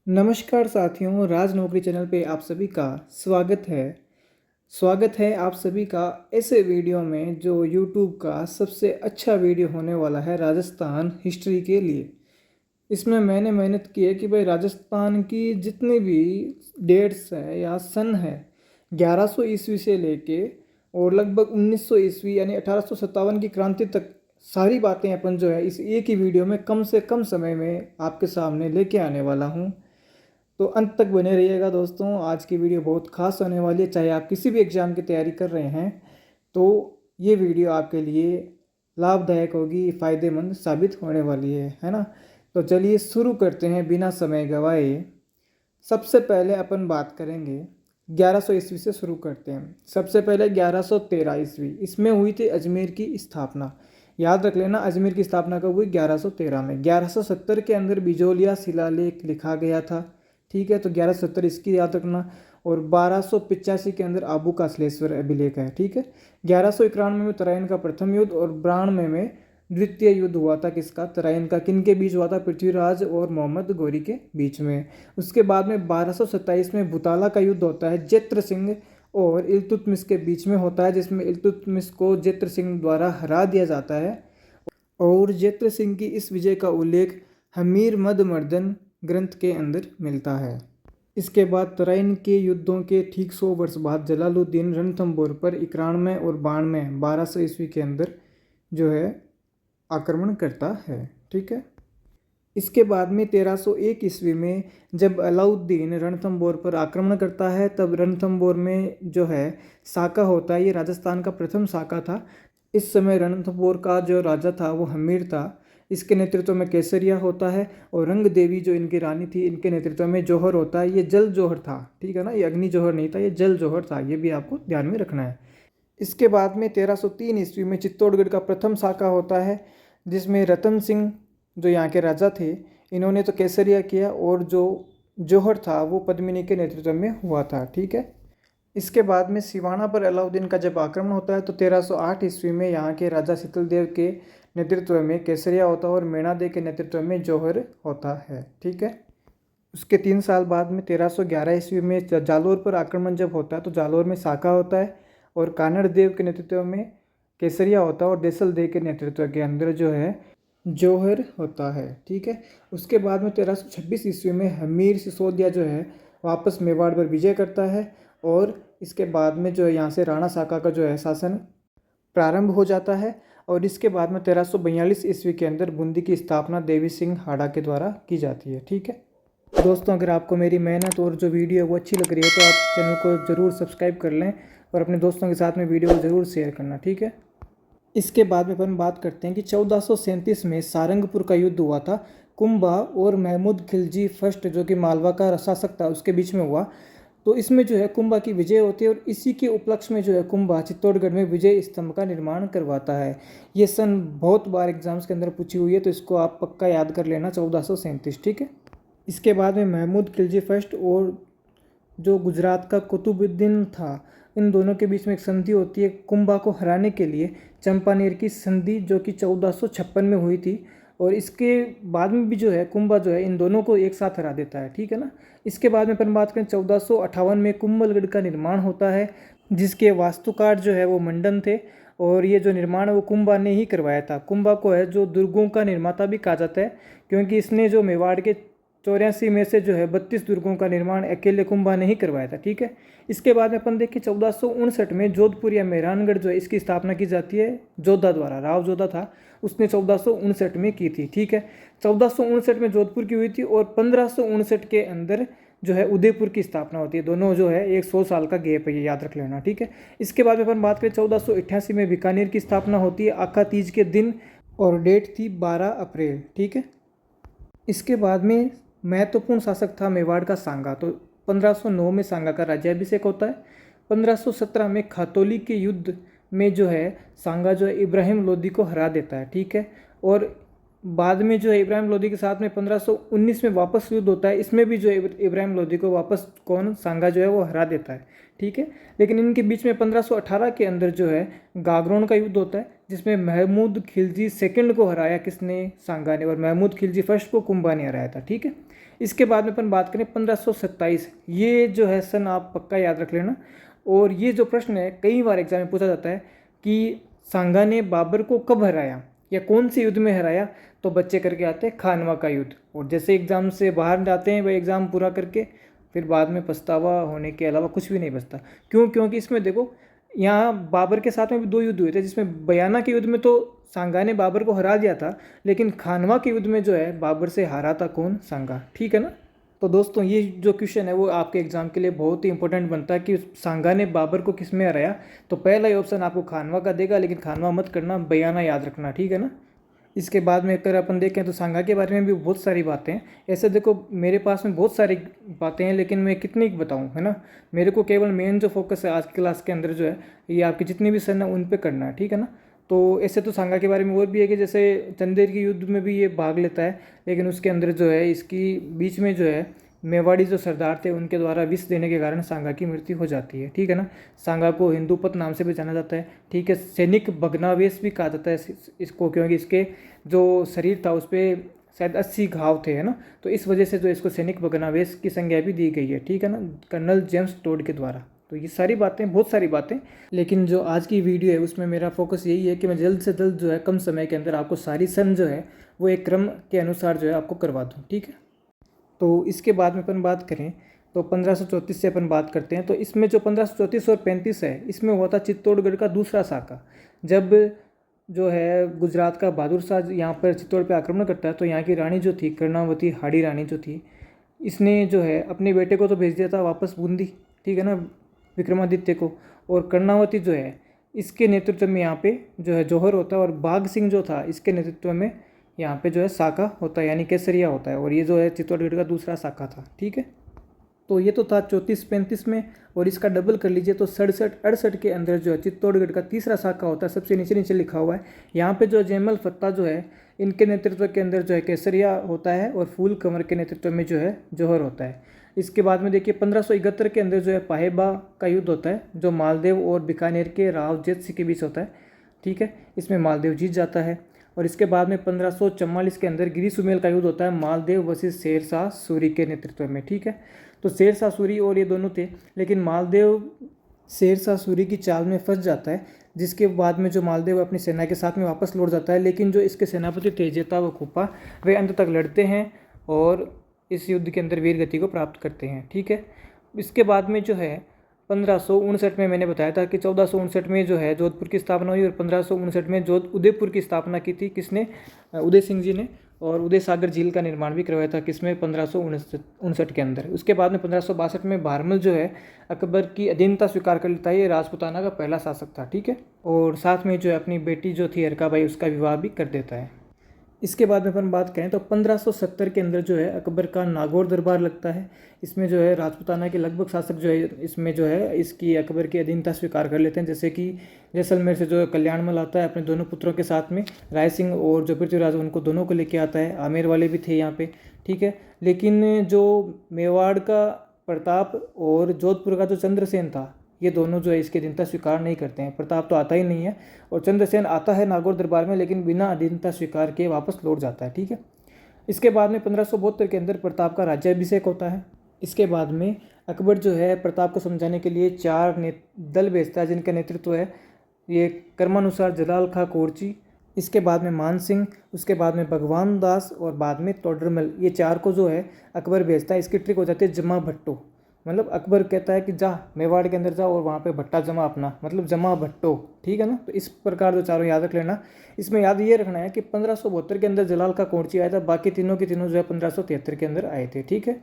नमस्कार साथियों, राज नौकरी चैनल पे आप सभी का स्वागत है आप सभी का ऐसे वीडियो में जो यूट्यूब का सबसे अच्छा वीडियो होने वाला है राजस्थान हिस्ट्री के लिए। इसमें मैंने मेहनत की है कि भाई राजस्थान की जितनी भी डेट्स है या सन है 1100 ईस्वी से लेके और लगभग 1900 ईस्वी यानी 1857 की क्रांति तक सारी बातें अपन जो है इस एक ही वीडियो में कम से कम समय में आपके सामने लेके आने वाला हूँ। तो अंत तक बने रहिएगा दोस्तों। आज की वीडियो बहुत खास होने वाली है। चाहे आप किसी भी एग्ज़ाम की तैयारी कर रहे हैं तो ये वीडियो आपके लिए लाभदायक होगी, फ़ायदेमंद साबित होने वाली है ना। तो चलिए शुरू करते हैं बिना समय गवाए। सबसे पहले अपन बात करेंगे 1100 ईस्वी से शुरू करते हैं। सबसे पहले 1113 ईस्वी, इसमें हुई थी अजमेर की स्थापना। याद रख लेना, अजमेर की स्थापना कब हुई? 1113 में। 1170 के अंदर बिजोलिया शिलालेख लिखा गया था, ठीक है। तो 1170 इसकी याद रखना। और 1285 के अंदर आबू का श्लेश्वर अभिलेख है, ठीक है। 1191 में तराइन का प्रथम युद्ध और 92 में द्वितीय युद्ध हुआ था। किसका? तराइन का। किन के बीच हुआ था? पृथ्वीराज और मोहम्मद गौरी के बीच में। उसके बाद में 1227 में भुताला का युद्ध होता है, जैत्र सिंह और इल्तुतमिश के बीच में होता है, जिसमें इल्तुतमिश को जैत्र सिंह द्वारा हरा दिया जाता है। और जैत्र सिंह की इस विजय का उल्लेख हमीर मद मर्दन ग्रंथ के अंदर मिलता है। इसके बाद तराइन के युद्धों के ठीक 100 वर्ष बाद जलालुद्दीन रणथंभौर पर 91 और 92 1200 ईस्वी के अंदर जो है आक्रमण करता है, ठीक है। इसके बाद में 1301 ईस्वी में जब अलाउद्दीन रणथंभौर पर आक्रमण करता है, तब रणथंभौर में जो है साका होता है। ये राजस्थान का प्रथम साका था। इस समय रणथंभौर का जो राजा था वो हमीर था। इसके नेतृत्व में केसरिया होता है और रंग देवी जो इनकी रानी थी, इनके नेतृत्व में जौहर होता है। ये जल जौहर था, ठीक है ना। ये अग्नि जौहर नहीं था, ये जल जौहर था। ये भी आपको ध्यान में रखना है। इसके बाद में 1303 ईस्वी में चित्तौड़गढ़ का प्रथम साका होता है, जिसमें रतन सिंह जो यहाँ के राजा थे, इन्होंने तो केसरिया किया और जो जौहर था वो पद्मिनी के नेतृत्व में हुआ था, ठीक है। इसके बाद में सिवाना पर अलाउद्दीन का जब आक्रमण होता है तो 1308 ईस्वी में यहाँ के राजा शीतलदेव के नेतृत्व में केसरिया होता है और मेणादेव के नेतृत्व में जौहर होता है, ठीक है। उसके 3 साल बाद में 1311 ईस्वी में जालोर पर आक्रमण जब होता है तो जालोर में साका होता है और कानड़ देव के नेतृत्व में केसरिया होता है और देसल देव के नेतृत्व के अंदर जो है जौहर होता है, ठीक है। उसके बाद में 1326 ईस्वी में हमीर सिसोदिया जो है वापस मेवाड़ पर विजय करता है और इसके बाद में जो है यहाँ से राणा साका का जो है शासन प्रारंभ हो जाता है। और इसके बाद में 1342 ईस्वी के अंदर बूंदी की स्थापना देवी सिंह हाड़ा के द्वारा की जाती है, ठीक है। दोस्तों, अगर आपको मेरी मेहनत और जो वीडियो है वो अच्छी लग रही है तो आप चैनल को ज़रूर सब्सक्राइब कर लें और अपने दोस्तों के साथ में वीडियो को ज़रूर शेयर करना, ठीक है। इसके बाद में अपन बात करते हैं कि 1437 में सारंगपुर का युद्ध हुआ था। कुंभा और महमूद खिलजी फर्स्ट जो कि मालवा का शासक था उसके बीच में हुआ। तो इसमें जो है कुंभा की विजय होती है और इसी के उपलक्ष्य में जो है कुंभा चित्तौड़गढ़ में विजय स्तंभ का निर्माण करवाता है। ये सन बहुत बार एग्जाम्स के अंदर पूछी हुई है, तो इसको आप पक्का याद कर लेना, 1437, ठीक है। इसके बाद में महमूद खिलजी फर्स्ट और जो गुजरात का कुतुबुद्दीन था, इन दोनों के बीच में एक संधि होती है कुंभा को हराने के लिए, चंपानेर की संधि, जो कि 1456 में हुई थी। और इसके बाद में भी जो है कुंभा जो है इन दोनों को एक साथ हरा देता है, ठीक है ना। इसके बाद में अपन बात करें 1458 में कुंभलगढ़ का निर्माण होता है, जिसके वास्तुकार जो है वो मंडन थे और ये जो निर्माण है वो कुंभा ने ही करवाया था। कुंभा को है जो दुर्गों का निर्माता भी कहा जाता है, क्योंकि इसने जो मेवाड़ के 84 में से जो है 32 दुर्गों का निर्माण अकेले कुंभा ने ही करवाया था, ठीक है। इसके बाद में अपन देखें 1459 में जोधपुर या मेहरानगढ़ जो है इसकी स्थापना की जाती है जोधा द्वारा। राव जोधा था, उसने 1459 में की थी, ठीक है। 1459 में जोधपुर की हुई थी और 1559 के अंदर जो है उदयपुर की स्थापना होती है। दोनों जो है एक 100 साल का गैप है, ये याद रख लेना, ठीक है। इसके बाद में अपन बात करें 1488 में बीकानेर की स्थापना होती है आखा तीज के दिन और डेट थी 12 अप्रैल, ठीक है। इसके बाद में महत्वपूर्ण शासक था मेवाड़ का सांगा। तो 1509 में सांगा का राज्याभिषेक होता है। 1517 में खातौली के युद्ध में जो है सांगा जो है इब्राहिम लोदी को हरा देता है, ठीक है। और बाद में जो है इब्राहिम लोदी के साथ में 1519 में वापस युद्ध होता है। इसमें भी जो है इब्राहिम लोदी को वापस सांगा जो है वो हरा देता है, ठीक है। लेकिन इनके बीच में 1518 के अंदर जो है गागरोन का युद्ध होता है, जिसमें महमूद खिलजी सेकंड को हराया किसने? सांगा ने। और महमूद खिलजी फर्स्ट को कुंभा ने हराया था, ठीक है। इसके बाद में अपन बात करें 1527, ये जो है सन आप पक्का याद रख लेना। और ये जो प्रश्न है कई बार एग्जाम में पूछा जाता है कि सांगा ने बाबर को कब हराया या कौन से युद्ध में हराया, तो बच्चे करके आते हैं खानवा का युद्ध। और जैसे एग्ज़ाम से बाहर जाते हैं वह एग्ज़ाम पूरा करके फिर बाद में पछतावा होने के अलावा कुछ भी नहीं बचता। क्यों? क्योंकि इसमें देखो यहाँ बाबर के साथ में भी 2 युद्ध हुए थे, जिसमें बयाना के युद्ध में तो सांगा ने बाबर को हरा दिया था, लेकिन खानवा के युद्ध में जो है बाबर से हारा था कौन? सांगा। ठीक है ना। तो दोस्तों ये जो क्वेश्चन है वो आपके एग्जाम के लिए बहुत ही इंपॉर्टेंट बनता है कि सांगा ने बाबर को किस में हराया। तो पहला ही ऑप्शन आपको खानवा का देगा, लेकिन खानवा मत करना, बयाना याद रखना। ठीक है ना। इसके बाद में अगर अपन देखें तो सांगा के बारे में भी बहुत सारी बातें हैं। ऐसे देखो मेरे पास में बहुत सारी बातें हैं, लेकिन मैं कितनी बताऊं, है ना। मेरे को केवल मेन जो फोकस है आज की क्लास के अंदर जो है ये आपकी जितनी भी सन है उन पे करना है। ठीक है ना। तो ऐसे तो सांगा के बारे में और भी है कि जैसे चंदेर के युद्ध में भी ये भाग लेता है, लेकिन उसके अंदर जो है इसकी बीच में जो है मेवाड़ी जो सरदार थे उनके द्वारा विष देने के कारण सांगा की मृत्यु हो जाती है। ठीक है ना। सांगा को हिंदूपत नाम से भी जाना जाता है। ठीक है। सैनिक भग्नावेश भी कहा जाता है इसको, क्योंकि इसके जो शरीर था उस पर शायद 80 घाव थे, है ना। तो इस वजह से जो इसको सैनिक भग्नावेश की संज्ञा भी दी गई है। ठीक है ना, कर्नल जेम्स टोड के द्वारा। तो ये सारी बातें, बहुत सारी बातें, लेकिन जो आज की वीडियो है उसमें मेरा फोकस यही है कि मैं जल्द से जल्द जो है कम समय के अंदर आपको सारी सन जो है वो एक क्रम के अनुसार जो है आपको करवा दूँ। ठीक है। तो इसके बाद में अपन बात करें तो 1534 से अपन बात करते हैं। तो इसमें जो 1534 और 35 है इसमें हुआ था चित्तौड़गढ़ का दूसरा साका। जब जो है गुजरात का बहादुर शाह यहाँ पर चित्तौड़ पे आक्रमण करता है तो यहाँ की रानी जो थी कर्णावती, हाड़ी रानी जो थी, इसने जो है अपने बेटे को तो भेज दिया था वापस बूंदी। ठीक है ना, विक्रमादित्य को। और कर्णावती जो है इसके नेतृत्व में यहाँ पे जो है जौहर होता है, और बाघ सिंह जो था इसके नेतृत्व में यहाँ पे जो है साका होता है, यानी केसरिया होता है। और ये जो है चित्तौड़गढ़ का दूसरा साका था। ठीक है। तो ये तो था 34-35 में, और इसका डबल कर लीजिए तो 67-68 के अंदर जो है चित्तौड़गढ़ का तीसरा साका होता है। सबसे नीचे नीचे लिखा हुआ है यहाँ पे जो जयमल फत्ता जो है इनके नेतृत्व के अंदर जो है केसरिया होता है, और फूल कंवर के नेतृत्व में जो है जौहर होता है। इसके बाद में देखिए 1571 के अंदर जो है पाहेबा का युद्ध होता है, जो मालदेव और बीकानेर के राव जेत सिंह के बीच होता है। ठीक है। इसमें मालदेव जीत जाता है। और इसके बाद में 1544 के अंदर गिरी सुमेल का युद्ध होता है मालदेव वर्सेस शेर शाह सूरी के नेतृत्व में। ठीक है। तो शेर शाह सूरी और ये दोनों थे, लेकिन मालदेव शेर शाह सूरी की चाल में फंस जाता है, जिसके बाद में जो मालदेव अपनी सेना के साथ में वापस लौट जाता है। लेकिन जो इसके सेनापति थे जेता व खूपा, वे अंत तक लड़ते हैं और इस युद्ध के अंदर वीर गति को प्राप्त करते हैं। ठीक है। इसके बाद में जो है 1559 में मैंने बताया था कि 1459 में जो है जोधपुर की स्थापना हुई, और 1559 में उदयपुर की स्थापना की थी किसने? उदय सिंह जी ने। और उदय सागर झील का निर्माण भी करवाया था किसमें? 1559 के अंदर। उसके बाद में 1562 में भारमल जो है अकबर की अधीनता स्वीकार कर लेता है। ये राजपुताना का पहला शासक था। ठीक है। और साथ में जो है अपनी बेटी जो थी हरकाबाई उसका विवाह भी कर देता है। इसके बाद में अपन बात करें तो 1570 के अंदर जो है अकबर का नागौर दरबार लगता है। इसमें जो है राजपूताना के लगभग शासक जो है इसमें जो है इसकी अकबर की अधीनता स्वीकार कर लेते हैं। जैसे कि जैसलमेर से जो है कल्याणमल आता है अपने दोनों पुत्रों के साथ में, राय सिंह और जो पृथ्वीराज उनको दोनों को लेके आता है। आमेर वाले भी थे यहाँ पे। ठीक है। लेकिन जो मेवाड़ का प्रताप और जोधपुर का जो चंद्रसेन था, ये दोनों जो है इसकी अधीनता स्वीकार नहीं करते हैं। प्रताप तो आता ही नहीं है, और चंद्रसेन आता है नागौर दरबार में, लेकिन बिना अधीनता स्वीकार के वापस लौट जाता है। ठीक है। इसके बाद में 1572 के अंदर प्रताप का राज्याभिषेक होता है। इसके बाद में अकबर जो है प्रताप को समझाने के लिए 4 दल भेजता है, जिनका नेतृत्व है ये क्रमानुसार जलाल खां कोरची, इसके बाद में मान सिंह, उसके बाद में भगवान दास, और बाद में तोडरमल। ये 4 को जो है अकबर भेजता है। इसकी ट्रिक हो जाती है जमा भट्टो। मतलब अकबर कहता है कि जा मेवाड़ के अंदर जाओ और वहाँ पे भट्टा जमा अपना, मतलब जमा भट्टो। ठीक है ना। तो इस प्रकार जो चारों याद रख लेना। इसमें याद ये रखना है कि 1572 के अंदर जलाल का कोरची आया था, बाकी तीनों के तीनों जो है 1573 के अंदर आए थे। ठीक है।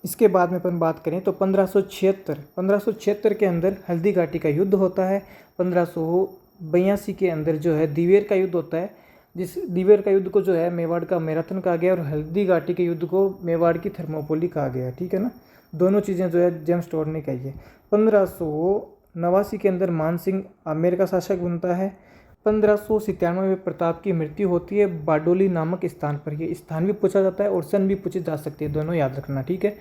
इसके बाद में अपन बात करें तो 1576 के अंदर हल्दी घाटी का युद्ध होता है। 1582 के अंदर जो है दिवेर का युद्ध होता है, जिस दिवेर का युद्ध को जो है मेवाड़ का मैराथन कहा गया, और हल्दी घाटी के युद्ध को मेवाड़ की थर्मोपोली कहा गया। ठीक है ना। दोनों चीज़ें जो है जेम्स टोड ने कही है। 1589 के अंदर मान सिंह आमेर का शासक बनता है। 1597 में प्रताप की मृत्यु होती है बारडोली नामक स्थान पर। ये स्थान भी पूछा जाता है और सन भी पूछी जा सकती है, दोनों याद रखना। ठीक है।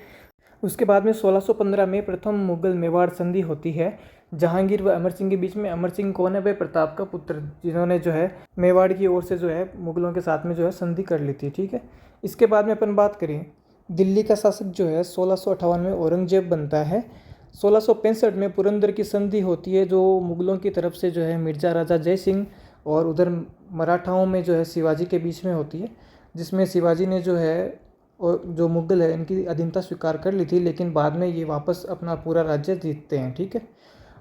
उसके बाद में 1615 में प्रथम मुगल मेवाड़ संधि होती है जहांगीर व अमर सिंह के बीच में। अमर सिंह कौन है? वे प्रताप का पुत्र, जिन्होंने जो है मेवाड़ की ओर से जो है मुगलों के साथ में जो है संधि कर ली थी। ठीक है। इसके बाद में अपन बात करें दिल्ली का शासक जो है 1658 में औरंगजेब बनता है। 1665 में पुरंदर की संधि होती है, जो मुगलों की तरफ से जो है मिर्ज़ा राजा जय सिंह और उधर मराठाओं में जो है शिवाजी के बीच में होती है, जिसमें शिवाजी ने जो है और जो मुगल है इनकी अधीनता स्वीकार कर ली थी, लेकिन बाद में ये वापस अपना पूरा राज्य जीतते हैं। ठीक है,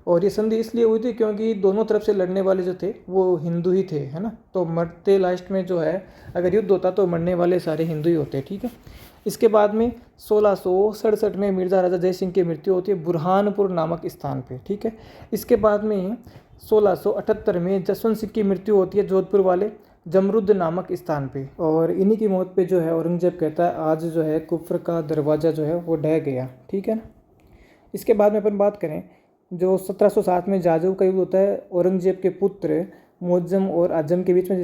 और ये संधि इसलिए हुई थी क्योंकि दोनों तरफ से लड़ने वाले जो थे वो हिंदू ही थे, है ना। तो मरते लास्ट में जो है अगर युद्ध होता तो मरने वाले सारे हिंदू ही होते। ठीक है, इसके बाद में 1667 में मिर्ज़ा राजा जय सिंह की मृत्यु होती है बुरहानपुर नामक स्थान पे। ठीक है, इसके बाद में 1678 में जसवंत सिंह की मृत्यु होती है जोधपुर वाले जमरुद नामक स्थान पे, और इन्हीं की मौत पे जो है औरंगजेब कहता है आज जो है कुफ्र का दरवाज़ा जो है वो ढह गया। ठीक है ना। इसके बाद में अपन बात करें जो 1707 में जाजू का युद्ध होता है औरंगजेब के पुत्र मुअज्जम और आजम के बीच में,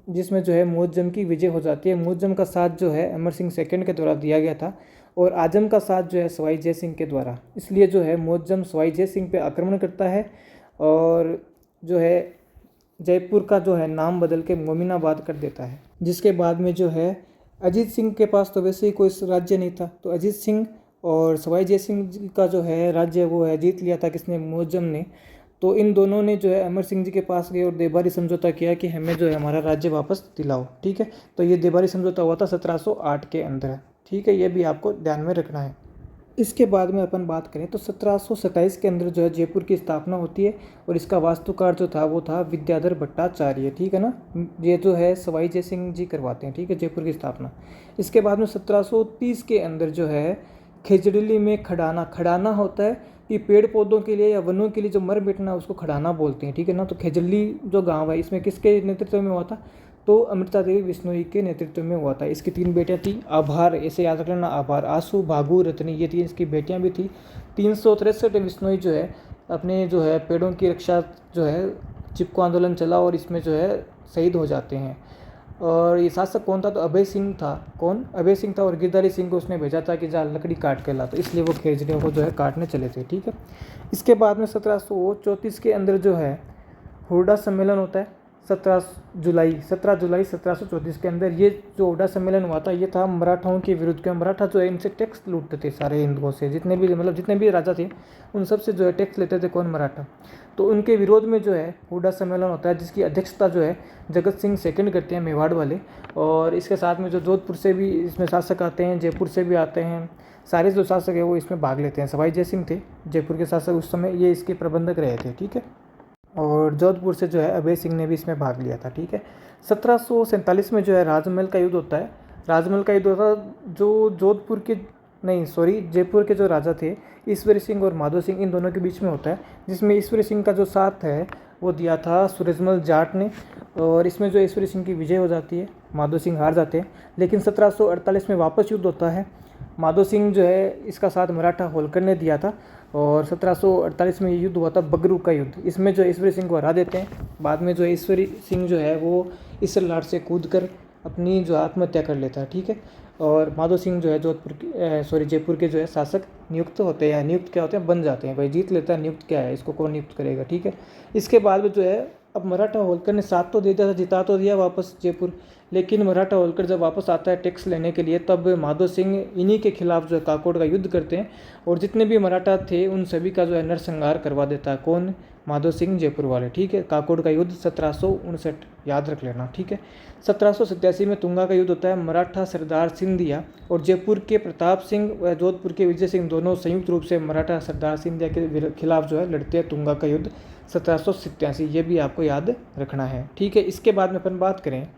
जिसमें जो है मुअज्जम की विजय हो जाती है। मुअज्जम का साथ जो है अमर सिंह सेकंड के द्वारा दिया गया था और आजम का साथ जो है सवाई जय सिंह के द्वारा। इसलिए जो है मुअज्जम सवाई जय सिंह पे आक्रमण करता है और जो है जयपुर का जो है नाम बदल के मोमिनाबाद कर देता है। जिसके बाद में जो है अजीत सिंह के पास तो वैसे ही कोई राज्य नहीं था, तो अजीत सिंह और सवाई जय सिंह का जो है राज्य वो है जीत लिया था किसने, मुअज्जम ने। तो इन दोनों ने जो है अमर सिंह जी के पास गए और देबारी समझौता किया कि हमें जो है हमारा राज्य वापस दिलाओ। ठीक है, तो ये देबारी समझौता हुआ था 1708 के अंदर। ठीक है, ये भी आपको ध्यान में रखना है। इसके बाद में अपन बात करें तो 1727 के अंदर जो है जयपुर की स्थापना होती है और इसका वास्तुकार जो था वो था विद्याधर भट्टाचार्य। ठीक है ना, ये जो है सवाई जय सिंह जी करवाते हैं। ठीक है, जयपुर की स्थापना। इसके बाद में 1730 के अंदर जो है खेजड़ली में खड़ाना होता है कि पेड़ पौधों के लिए या वनों के लिए जो मर मिटना उसको खड़ाना बोलते हैं। ठीक है ना, तो खेजड़ली जो गांव है इसमें किसके नेतृत्व में हुआ था, तो अमृता देवी बिश्नोई के नेतृत्व में हुआ था। इसकी 3 बेटियां थी, आभार, ऐसे याद रखना, आभार, आंसू, भागू, रत्नी, ये 3 इसकी बेटियां भी थी। 363 बिश्नोई जो है अपने जो है पेड़ों की रक्षा जो है चिपको आंदोलन चला और इसमें जो है शहीद हो जाते हैं। और ये शासक कौन था, तो अभय सिंह था। कौन, अभय सिंह था, और गिरधारी सिंह को उसने भेजा था कि जा लकड़ी काट के ला, तो इसलिए वो खेजड़ियों को जो है काटने चले थे। ठीक है, इसके बाद में 1734 के अंदर जो है हुर्डा सम्मेलन होता है 17 जुलाई 1734 के अंदर। ये जो हुर्डा सम्मेलन हुआ था ये था मराठाओं के विरुद्ध, क्यों मराठा जो है इनसे टैक्स लूटते थे सारे हिंदुओं से, जितने भी राजा थे उन सब से जो है टैक्स लेते थे। कौन, मराठा। तो उनके विरोध में जो है हुर्डा सम्मेलन होता है, जिसकी अध्यक्षता जो है जगत सिंह सेकंड करते हैं, मेवाड़ वाले। और इसके साथ में जो जोधपुर से भी इसमें शासक आते हैं, जयपुर से भी आते हैं, सारे जो शासक है वो इसमें भाग लेते हैं। सवाई जय सिंह थे जयपुर के शासक उस समय, ये इसके प्रबंधक रहे थे। ठीक है, और जोधपुर से जो है अभय सिंह ने भी इसमें भाग लिया था। ठीक है, 1747 में जो है राजमहल का युद्ध होता है। राजमहल का युद्ध होता जो जयपुर के जो राजा थे ईश्वरी सिंह और माधो सिंह, इन दोनों के बीच में होता है, जिसमें ईश्वरी सिंह का जो साथ है वो दिया था सूरजमल जाट ने। और इसमें जो ईश्वरी सिंह की विजय हो जाती है, माधो सिंह हार जाते हैं। लेकिन 1748 में वापस युद्ध होता है। माधो सिंह जो है इसका साथ मराठा होलकर ने दिया था और 1748 में ये युद्ध हुआ था बगरू का युद्ध। इसमें जो ईश्वरी सिंह को हरा देते हैं। बाद में जो ईश्वरी सिंह जो है वो इस लाट से कूद कर अपनी जो आत्महत्या कर लेता है। ठीक है, और माधो सिंह जो है जयपुर के जो है शासक नियुक्त होते हैं। नियुक्त क्या होते हैं, बन जाते हैं। भाई जीत लेता है, नियुक्त क्या है, इसको कौन नियुक्त करेगा। ठीक है, इसके बाद में जो है अब मराठा होलकर ने साथ तो दे दिया था, जिता तो दिया वापस जयपुर, लेकिन मराठा होलकर जब वापस आता है टैक्स लेने के लिए, तब माधो सिंह इन्हीं के खिलाफ जो है काकोड़ का युद्ध करते हैं और जितने भी मराठा थे उन सभी का जो है नरसंहार करवा देता है। कौन, माधो सिंह जयपुर वाले। ठीक है, काकोड़ का युद्ध 1759 याद रख लेना। ठीक है, 1787 में तुंगा का युद्ध होता है। मराठा सरदार सिंधिया और जयपुर के प्रताप सिंह व जोधपुर के विजय सिंह दोनों संयुक्त रूप से मराठा सरदार सिंधिया के खिलाफ जो है लड़ते हैं। तुंगा का युद्ध 1787, ये भी आपको याद रखना है। ठीक है, इसके बाद में अपन बात करें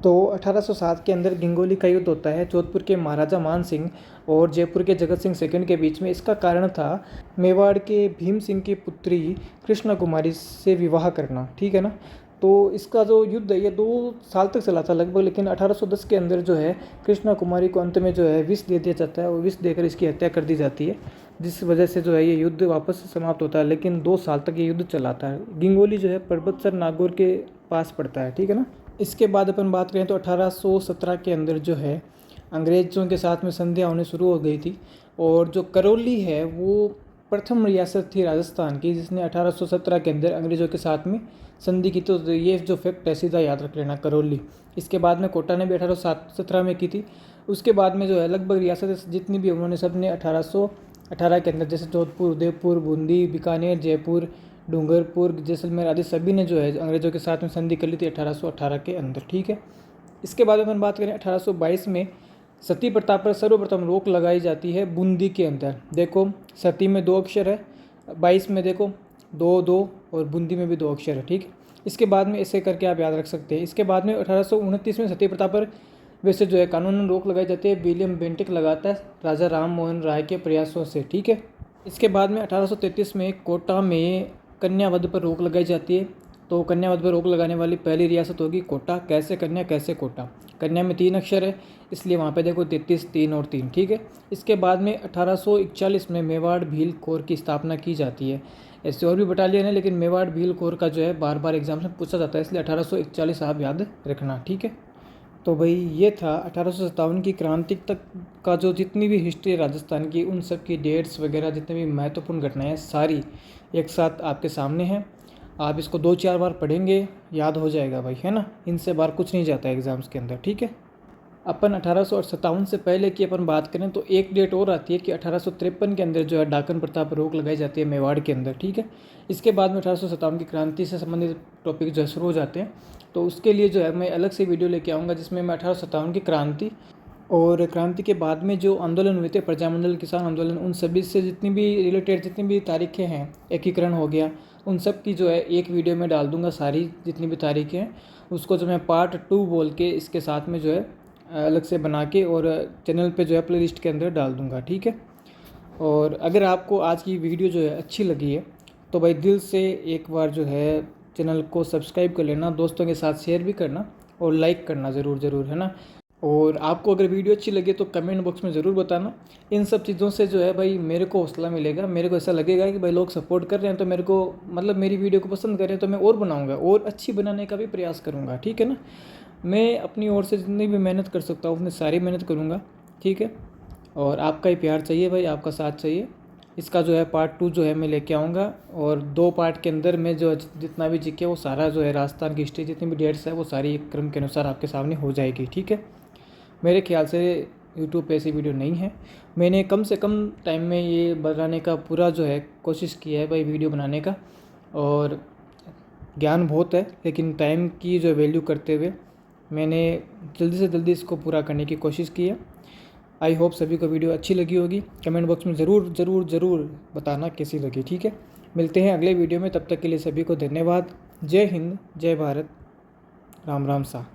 तो 1807 के अंदर गिंगोली का युद्ध होता है जोधपुर के महाराजा मान सिंह और जयपुर के जगत सिंह सेकंड के बीच में। इसका कारण था मेवाड़ के भीम सिंह की पुत्री कृष्णा कुमारी से विवाह करना। ठीक है ना, तो इसका जो युद्ध है ये 2 साल तक चला था लगभग, लेकिन 1810 के अंदर जो है कृष्णा कुमारी को अंत में जो है विष दे दिया जाता है और विष देकर इसकी हत्या कर दी जाती है, जिस वजह से जो है ये युद्ध वापस समाप्त होता है। लेकिन 2 साल तक ये युद्ध चलाता है। गिंगोली जो है पर्वतसर नागौर के पास पड़ता है। ठीक है ना, इसके बाद अपन बात करें तो 1817 के अंदर जो है अंग्रेज़ों के साथ में संधियाँ होने शुरू हो गई थी और जो करौली है वो प्रथम रियासत थी राजस्थान की जिसने 1817 के अंदर अंग्रेज़ों के साथ में संधि की। तो ये जो फैक्ट है सीधा याद रख लेना, करौली। इसके बाद में कोटा ने भी 1817 में की थी उसके बाद में जो है लगभग रियासतें जितनी भी उन्होंने सब ने 1818 के अंदर, जैसे जोधपुर, उदयपुर, बूंदी, बीकानेर, जयपुर, डूंगरपुर, जैसलमेर आदि सभी ने जो है अंग्रेज़ों के साथ में संधि कर ली थी 1818 के अंदर। ठीक है। इसके बाद अपन बात करें 1822 में सती प्रथा पर सर्वप्रथम रोक लगाई जाती है बूंदी के अंदर। देखो सती में 2 अक्षर है, 22 में देखो 2 और बूंदी में भी 2 अक्षर है। ठीक। इसके बाद में ऐसे करके आप याद रख सकते हैं। इसके बाद में 1829 में सती प्रथा पर वैसे जो है कानूनन रोक लगाई जाती है, विलियम बेंटिक लगाता है राजा राम मोहन राय के प्रयासों से। ठीक है। इसके बाद में 1833 में कोटा में कन्यावध पर रोक लगाई जाती है। तो कन्यावध पर रोक लगाने वाली पहली रियासत होगी कोटा। कैसे कन्या कैसे कोटा, कन्या में 3 अक्षर है इसलिए वहाँ पे देखो 33, 3 और 3। ठीक है। इसके बाद में 1841 में मेवाड़ भील कोर की स्थापना की जाती है। ऐसे और भी बटालियन है लेकिन मेवाड़ भील कोर का जो है बार बार एग्जाम में पूछा जाता है, इसलिए 1841 आप याद रखना। ठीक है। तो भाई ये था 1857 की क्रांति तक का जो जितनी भी हिस्ट्री है राजस्थान की, उन सब की डेट्स वगैरह जितनी भी महत्वपूर्ण घटनाएं हैं सारी एक साथ आपके सामने हैं। आप इसको 2-4 बार पढ़ेंगे याद हो जाएगा भाई, है ना। इनसे बार कुछ नहीं जाता है एग्ज़ाम्स के अंदर। ठीक है। अपन 1857 से पहले की अपन बात करें तो एक डेट और आती है कि 1853 के अंदर जो है डाकन प्रथा पर रोक लगाई जाती है मेवाड़ के अंदर। ठीक है। इसके बाद में 1857 की क्रांति से संबंधित टॉपिक जो है शुरू हो जाते हैं। तो उसके लिए जो है मैं अलग से वीडियो लेके आऊँगा जिसमें मैं 1857 की क्रांति और क्रांति के बाद में जो आंदोलन हुए थे, प्रजामंडल, किसान आंदोलन, उन सभी से जितनी भी रिलेटेड जितनी भी तारीखें हैं, एकीकरण हो गया, उन सब की जो है एक वीडियो में डाल दूंगा। सारी जितनी भी तारीखें हैं उसको जो मैं पार्ट 2 बोल के इसके साथ में जो है अलग से बना के और चैनल पे जो है प्ले लिस्ट के अंदर डाल दूंगा। ठीक है। और अगर आपको आज की वीडियो जो है अच्छी लगी है तो भाई दिल से एक बार जो है चैनल को सब्सक्राइब कर लेना, दोस्तों के साथ शेयर भी करना और लाइक करना ज़रूर, है ना। और आपको अगर वीडियो अच्छी लगे तो कमेंट बॉक्स में ज़रूर बताना। इन सब चीज़ों से जो है भाई मेरे को हौसला मिलेगा, मेरे को ऐसा लगेगा कि भाई लोग सपोर्ट कर रहे हैं तो मेरे को मतलब मेरी वीडियो को पसंद कर रहे हैं तो मैं और बनाऊंगा और अच्छी बनाने का भी प्रयास करूंगा। ठीक है ना। मैं अपनी ओर से जितनी भी मेहनत कर सकता हूँ उतनी सारी मेहनत करूँगा। ठीक है। और आपका ही प्यार चाहिए भाई, आपका साथ चाहिए। इसका जो है पार्ट 2 जो है मैं लेके आऊँगा और 2 पार्ट के अंदर में जो जितना भी जीके वो सारा जो है राजस्थान की हिस्ट्री जितनी भी डेट्स है वो सारी एक क्रम के अनुसार आपके सामने हो जाएगी। ठीक है। मेरे ख्याल से यूट्यूब पे ऐसी वीडियो नहीं है। मैंने कम से कम टाइम में ये बनाने का पूरा जो है कोशिश किया है भाई वीडियो बनाने का, और ज्ञान बहुत है लेकिन टाइम की जो वैल्यू करते हुए मैंने जल्दी से जल्दी इसको पूरा करने की कोशिश की है। आई होप सभी को वीडियो अच्छी लगी होगी। कमेंट बॉक्स में ज़रूर बताना कैसी लगी। ठीक है। मिलते हैं अगले वीडियो में, तब तक के लिए सभी को धन्यवाद। जय हिंद, जय भारत, राम राम सा।